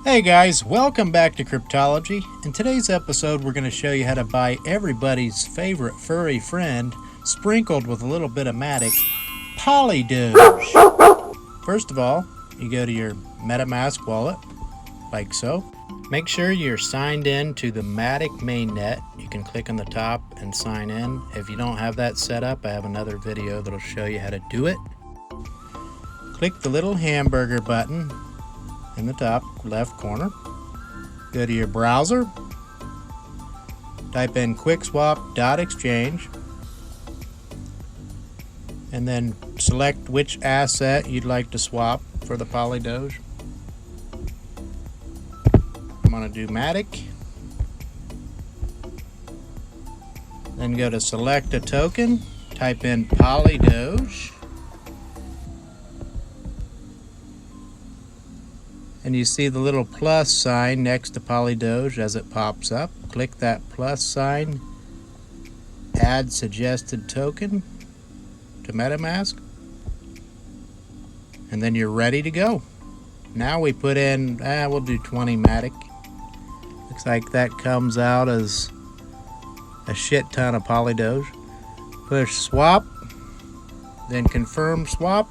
Hey guys, welcome back to Cryptology. In today's episode, we're going to show you how to buy everybody's favorite furry friend, sprinkled with a little bit of Matic, Polydoge. First of all, you go to your MetaMask wallet, like so. Make sure you're signed in to the Matic mainnet. You can click on the top and sign in. If you don't have that set up, I have another video that'll show you how to do it. Click the little hamburger button in the top left corner. Go to your browser, type in quickswap.exchange, and then select which asset you'd like to swap for the Polydoge. I'm going to do Matic. Then go to select a token, type in Polydoge, and you see the little plus sign next to Polydoge as it pops up. Click that plus sign, add suggested token to MetaMask, and then you're ready to go. Now we put in, we'll do 20 Matic. Looks like that comes out as a shit ton of Polydoge. Push swap, then confirm swap.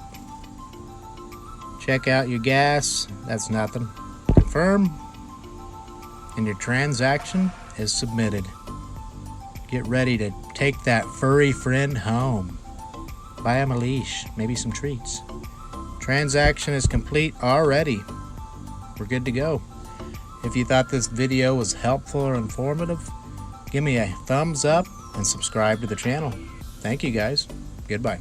Check out your gas, that's nothing. Confirm, and your transaction is submitted. Get ready to take that furry friend home. Buy him a leash, maybe some treats. Transaction is complete already. We're good to go. If you thought this video was helpful or informative, give me a thumbs up and subscribe to the channel. Thank you guys. Goodbye.